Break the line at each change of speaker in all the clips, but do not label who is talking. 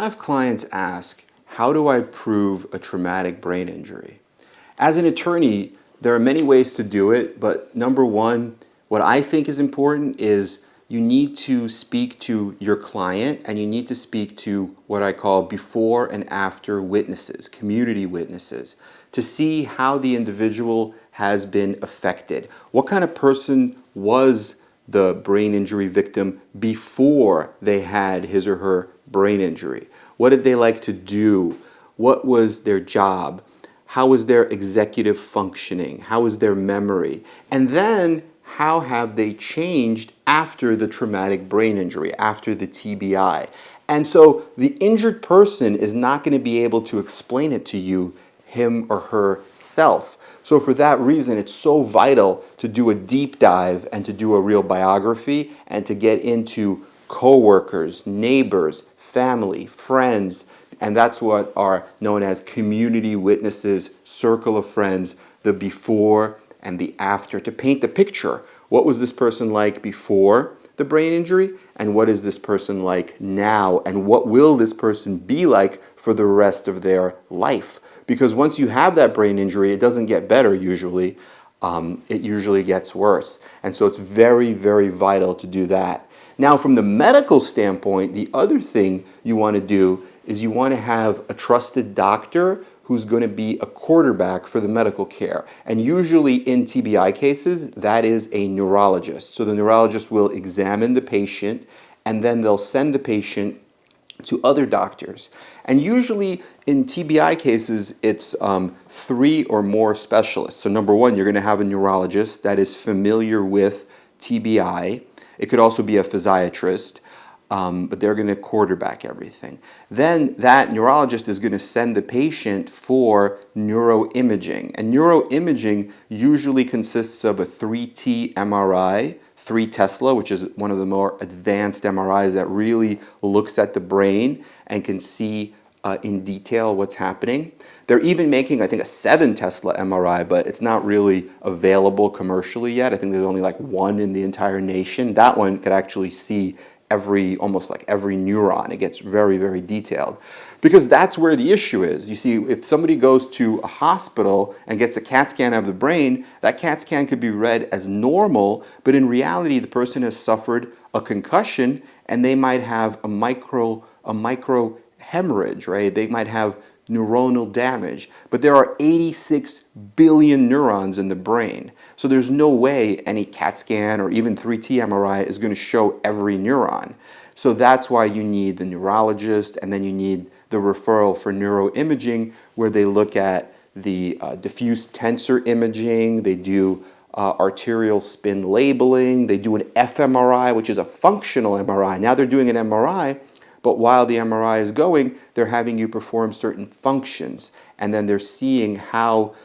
have clients ask, how do I prove a traumatic brain injury? As an attorney, there are many ways to do it, but number one, what I think is important is you need to speak to your client and you need to speak to what I call before and after witnesses, community witnesses, to see how the individual has been affected. What kind of person was the brain injury victim before they had his or her brain injury? What did they like to do? What was their job? How was their executive functioning? How was their memory? And then how have they changed after the traumatic brain injury, after the TBI? And so the injured person is not going to be able to explain it to you, him or herself. So for that reason, it's so vital to do a deep dive and to do a real biography and to get into coworkers, neighbors, family, friends, and that's what are known as community witnesses, circle of friends, the before and the after, to paint the picture. What was this person like before the brain injury, and what is this person like now, and what will this person be like for the rest of their life? Because once you have that brain injury, it doesn't get better usually. It usually gets worse. And so it's very, very vital to do that. Now, from the medical standpoint, the other thing you want to do is you want to have a trusted doctor who's going to be a quarterback for the medical care. And usually in TBI cases, that is a neurologist. So the neurologist will examine the patient and then they'll send the patient to other doctors. And usually in TBI cases, it's 3 or more specialists. So number one, you're going to have a neurologist that is familiar with TBI. It could also be a physiatrist, but they're going to quarterback everything. Then that neurologist is going to send the patient for neuroimaging. And neuroimaging usually consists of a 3T MRI, 3 Tesla, which is one of the more advanced MRIs that really looks at the brain and can see in detail what's happening. They're even making, I think, a 7 Tesla MRI, but it's not really available commercially yet. I think there's only like 1 in the entire nation. That one could actually see almost like every neuron. It gets very, very detailed. Because that's where the issue is. You see, if somebody goes to a hospital and gets a CAT scan of the brain, that CAT scan could be read as normal, but in reality, the person has suffered a concussion and they might have a micro hemorrhage, right? They might have neuronal damage, but there are 86 billion neurons in the brain. So there's no way any CAT scan or even 3T MRI is going to show every neuron. So that's why you need the neurologist, and then you need the referral for neuroimaging, where they look at the diffuse tensor imaging, they do arterial spin labeling, they do an fMRI, which is a functional MRI. Now they're doing an MRI, but while the MRI is going, they're having you perform certain functions, and then they're seeing how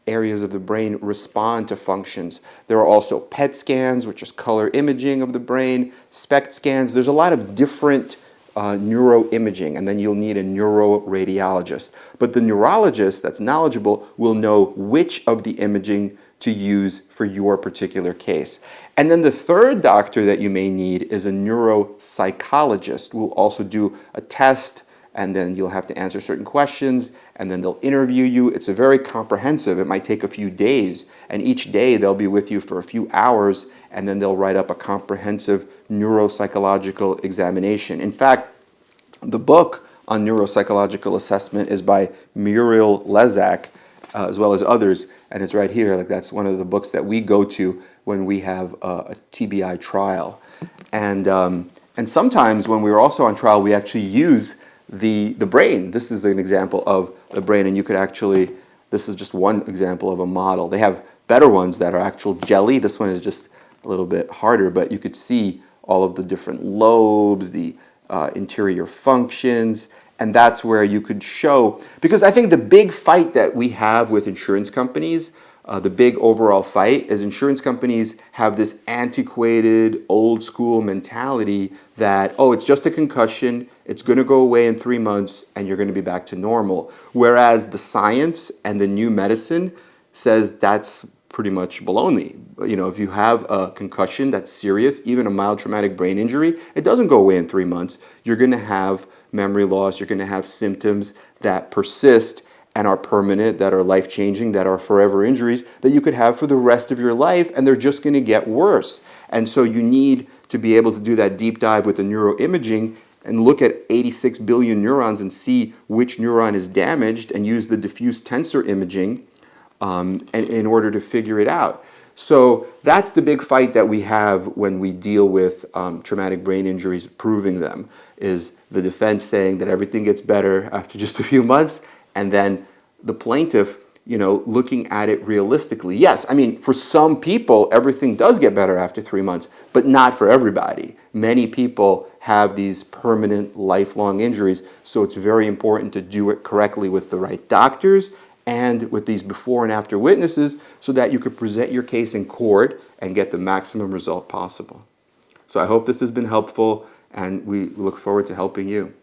areas of the brain respond to functions. There are also PET scans, which is color imaging of the brain, SPECT scans. There's a lot of different neuroimaging, and then you'll need a neuroradiologist. But the neurologist that's knowledgeable will know which of the imaging to use for your particular case. And then the third doctor that you may need is a neuropsychologist who will also do a test, and then you'll have to answer certain questions, and then they'll interview you. It's a very comprehensive. It might take a few days, and each day they'll be with you for a few hours, and then they'll write up a comprehensive neuropsychological examination. In fact, the book on neuropsychological assessment is by Muriel Lezak, as well as others, and it's right here. Like, that's one of the books that we go to when we have a TBI trial. And sometimes when we're also on trial, we actually use the brain. This is an example of the brain, and you could actually, this is just one example of a model. They have better ones that are actual jelly. This one is just a little bit harder, but you could see all of the different lobes, the interior functions, and that's where you could show, because I think the big fight that we have with insurance companies, the big overall fight, is insurance companies have this antiquated, old school mentality that, oh, it's just a concussion, it's going to go away in 3 months, and you're going to be back to normal. Whereas the science and the new medicine says that's pretty much baloney. You know, if you have a concussion that's serious, even a mild traumatic brain injury, it doesn't go away in 3 months. You're going to have memory loss. You're going to have symptoms that persist and are permanent, that are life-changing, that are forever injuries that you could have for the rest of your life, and they're just going to get worse. And so you need to be able to do that deep dive with the neuroimaging and look at 86 billion neurons and see which neuron is damaged and use the diffuse tensor imaging in order to figure it out. So that's the big fight that we have when we deal with traumatic brain injuries, proving them, is the defense saying that everything gets better after just a few months, and then the plaintiff, looking at it realistically. Yes, I mean, for some people, everything does get better after 3 months, but not for everybody. Many people have these permanent, lifelong injuries, so it's very important to do it correctly with the right doctors and with these before and after witnesses so that you could present your case in court and get the maximum result possible. So I hope this has been helpful, and we look forward to helping you.